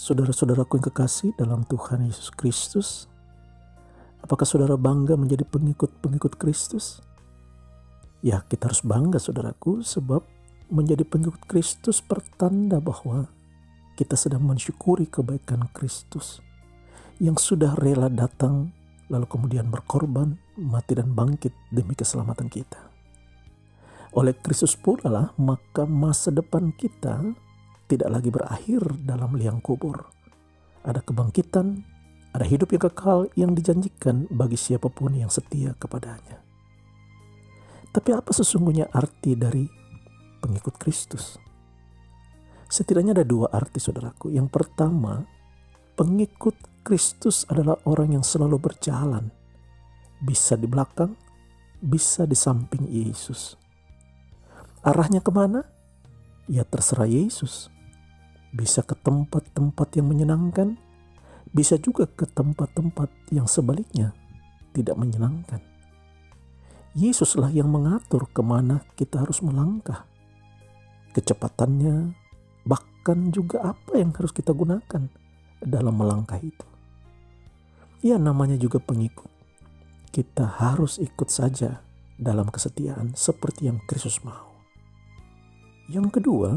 Saudara-saudaraku yang kekasih dalam Tuhan Yesus Kristus, apakah saudara bangga menjadi pengikut-pengikut Kristus? Ya, kita harus bangga saudaraku, sebab menjadi pengikut Kristus pertanda bahwa kita sedang mensyukuri kebaikan Kristus yang sudah rela datang lalu kemudian berkorban, mati dan bangkit demi keselamatan kita. Oleh Kristus pula lah maka masa depan kita tidak lagi berakhir dalam liang kubur. Ada kebangkitan, ada hidup yang kekal yang dijanjikan bagi siapapun yang setia kepadanya. Tapi apa sesungguhnya arti dari pengikut Kristus? Setidaknya ada dua arti saudaraku. Yang pertama, pengikut Kristus adalah orang yang selalu berjalan. Bisa di belakang, bisa di samping Yesus. Arahnya kemana? Ya terserah Yesus. Bisa ke tempat-tempat yang menyenangkan, bisa juga ke tempat-tempat yang sebaliknya tidak menyenangkan. Yesuslah yang mengatur kemana kita harus melangkah. Kecepatannya, bahkan juga apa yang harus kita gunakan dalam melangkah itu. Ya namanya juga pengikut. Kita harus ikut saja dalam kesetiaan seperti yang Kristus mau. Yang kedua,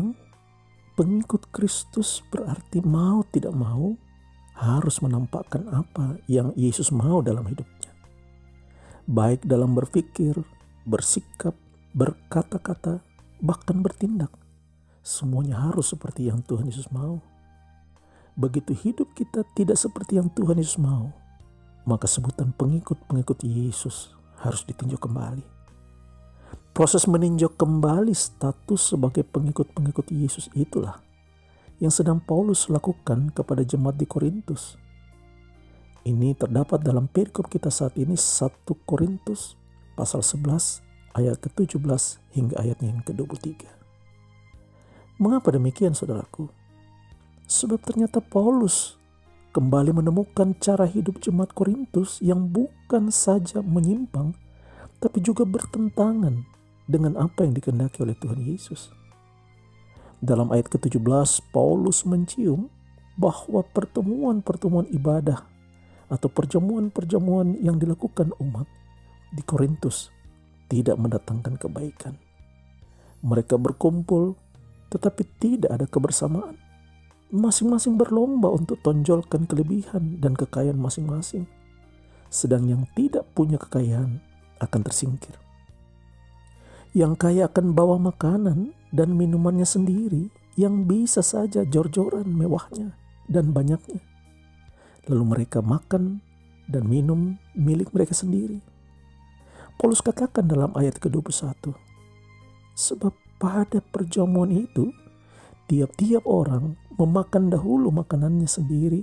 pengikut Kristus berarti mau tidak mau harus menampakkan apa yang Yesus mau dalam hidupnya. Baik dalam berpikir, bersikap, berkata-kata, bahkan bertindak. Semuanya harus seperti yang Tuhan Yesus mau. Begitu hidup kita tidak seperti yang Tuhan Yesus mau, maka sebutan pengikut-pengikut Yesus harus ditinjau kembali. Proses meninjau kembali status sebagai pengikut-pengikut Yesus itulah yang sedang Paulus lakukan kepada jemaat di Korintus. Ini terdapat dalam perikop kita saat ini 1 Korintus pasal 11 ayat ke-17 hingga ayatnya yang ke-23. Mengapa demikian saudaraku? Sebab ternyata Paulus kembali menemukan cara hidup jemaat Korintus yang bukan saja menyimpang, tapi juga bertentangan dengan apa yang dikehendaki oleh Tuhan Yesus. Dalam ayat ke-17, Paulus mencium bahwa pertemuan-pertemuan ibadah atau perjamuan-perjamuan yang dilakukan umat di Korintus tidak mendatangkan kebaikan. Mereka berkumpul tetapi tidak ada kebersamaan. Masing-masing berlomba untuk tonjolkan kelebihan dan kekayaan masing-masing. Sedang yang tidak punya kekayaan akan tersingkir. Yang kaya akan bawa makanan dan minumannya sendiri yang bisa saja jor-joran mewahnya dan banyaknya. Lalu mereka makan dan minum milik mereka sendiri. Paulus katakan dalam ayat ke-21, sebab pada perjamuan itu tiap-tiap orang memakan dahulu makanannya sendiri,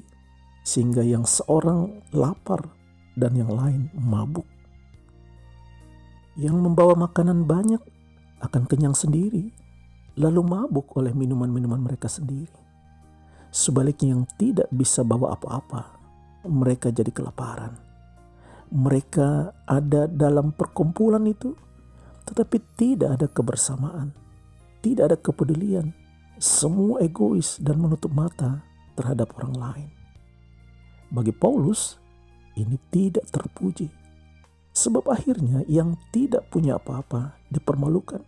sehingga yang seorang lapar dan yang lain mabuk. Yang membawa makanan banyak akan kenyang sendiri, lalu mabuk oleh minuman-minuman mereka sendiri. Sebaliknya yang tidak bisa bawa apa-apa, mereka jadi kelaparan. Mereka ada dalam perkumpulan itu, tetapi tidak ada kebersamaan, tidak ada kepedulian. Semua egois dan menutup mata terhadap orang lain. Bagi Paulus, ini tidak terpuji. Sebab akhirnya yang tidak punya apa-apa dipermalukan.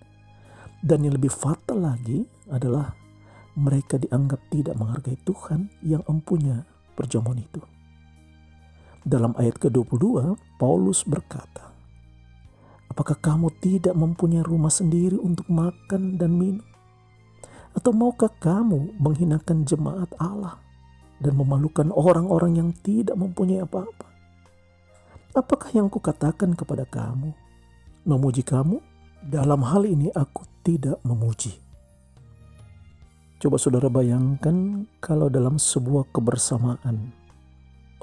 Dan yang lebih fatal lagi adalah mereka dianggap tidak menghargai Tuhan yang empunya perjamuan itu. Dalam ayat ke-22, Paulus berkata, apakah kamu tidak mempunyai rumah sendiri untuk makan dan minum? Atau maukah kamu menghinakan jemaat Allah dan memalukan orang-orang yang tidak mempunyai apa-apa? Apakah yang kukatakan kepada kamu? Memuji kamu? Dalam hal ini aku tidak memuji. Coba saudara bayangkan kalau dalam sebuah kebersamaan,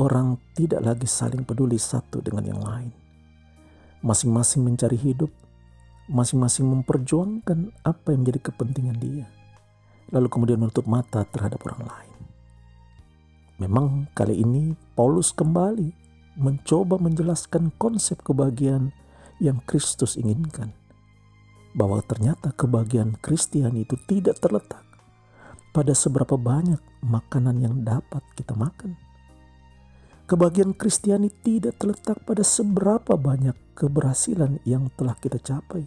orang tidak lagi saling peduli satu dengan yang lain. Masing-masing mencari hidup, masing-masing memperjuangkan apa yang menjadi kepentingan dia. Lalu kemudian menutup mata terhadap orang lain. Memang kali ini Paulus kembali mencoba menjelaskan konsep kebahagiaan yang Kristus inginkan. Bahwa ternyata kebahagiaan Kristiani itu tidak terletak pada seberapa banyak makanan yang dapat kita makan. Kebahagiaan Kristiani tidak terletak pada seberapa banyak keberhasilan yang telah kita capai,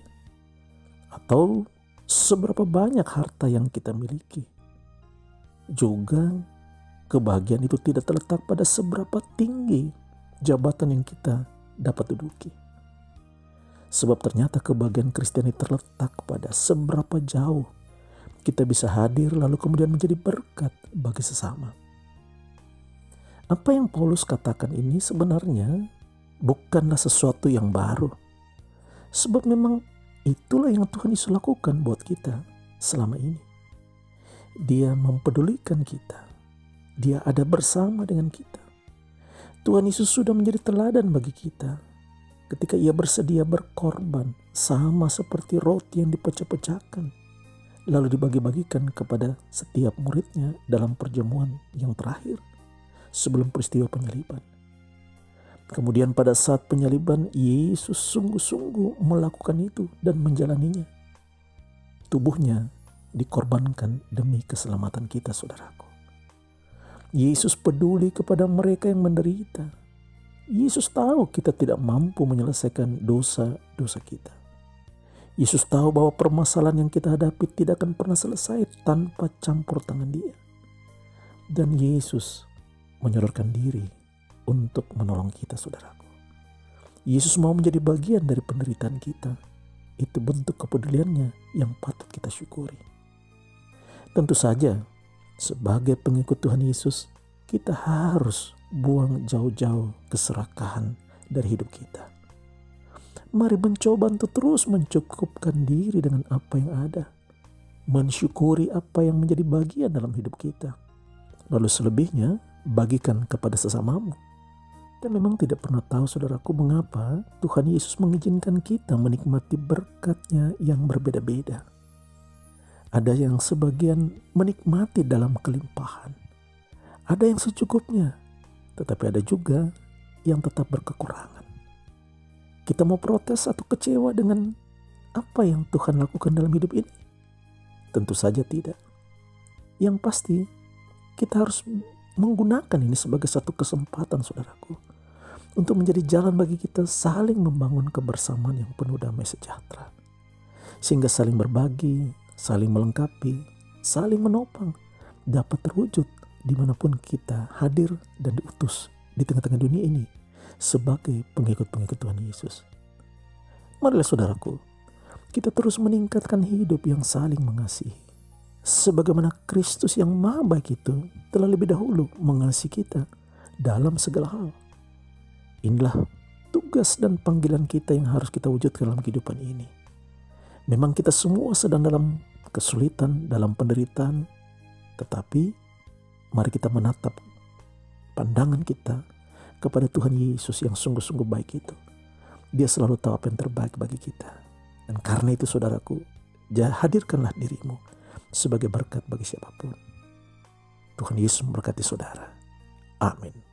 atau seberapa banyak harta yang kita miliki. Juga kebahagiaan itu tidak terletak pada seberapa tinggi jabatan yang kita dapat duduki. Sebab ternyata kebahagiaan Kristiani terletak pada seberapa jauh kita bisa hadir lalu kemudian menjadi berkat bagi sesama. Apa yang Paulus katakan ini sebenarnya bukanlah sesuatu yang baru. Sebab memang itulah yang Tuhan Yesus lakukan buat kita selama ini. Dia mempedulikan kita. Dia ada bersama dengan kita. Tuhan Yesus sudah menjadi teladan bagi kita ketika ia bersedia berkorban sama seperti roti yang dipecah-pecahkan lalu dibagi-bagikan kepada setiap muridnya dalam perjamuan yang terakhir sebelum peristiwa penyaliban. Kemudian pada saat penyaliban, Yesus sungguh-sungguh melakukan itu dan menjalaninya. Tubuhnya dikorbankan demi keselamatan kita, saudaraku. Yesus peduli kepada mereka yang menderita. Yesus tahu kita tidak mampu menyelesaikan dosa-dosa kita. Yesus tahu bahwa permasalahan yang kita hadapi tidak akan pernah selesai tanpa campur tangan Dia. Dan Yesus menyodorkan diri untuk menolong kita, saudaraku. Yesus mau menjadi bagian dari penderitaan kita. Itu bentuk kepeduliannya yang patut kita syukuri. Tentu saja, sebagai pengikut Tuhan Yesus, kita harus buang jauh-jauh keserakahan dari hidup kita. Mari mencoba untuk terus mencukupkan diri dengan apa yang ada. Mensyukuri apa yang menjadi bagian dalam hidup kita. Lalu selebihnya, bagikan kepada sesamamu. Dan memang tidak pernah tahu, saudaraku, mengapa Tuhan Yesus mengizinkan kita menikmati berkat-Nya yang berbeda-beda. Ada yang sebagian menikmati dalam kelimpahan. Ada yang secukupnya. Tetapi ada juga yang tetap berkekurangan. Kita mau protes atau kecewa dengan apa yang Tuhan lakukan dalam hidup ini? Tentu saja tidak. Yang pasti kita harus menggunakan ini sebagai satu kesempatan, saudaraku, untuk menjadi jalan bagi kita saling membangun kebersamaan yang penuh damai sejahtera. Sehingga saling berbagi, saling melengkapi, saling menopang dapat terwujud dimanapun kita hadir dan diutus di tengah-tengah dunia ini sebagai pengikut-pengikut Tuhan Yesus. Marilah, saudaraku, kita terus meningkatkan hidup yang saling mengasihi. Sebagaimana Kristus yang Maha Baik itu telah lebih dahulu mengasihi kita dalam segala hal. Inilah tugas dan panggilan kita yang harus kita wujudkan dalam kehidupan ini. Memang kita semua sedang dalam kesulitan, dalam penderitaan, tetapi mari kita menatap pandangan kita kepada Tuhan Yesus yang sungguh-sungguh baik itu. Dia selalu tahu apa yang terbaik bagi kita. Dan karena itu, saudaraku, hadirkanlah dirimu sebagai berkat bagi siapapun. Tuhan Yesus memberkati saudara. Amin.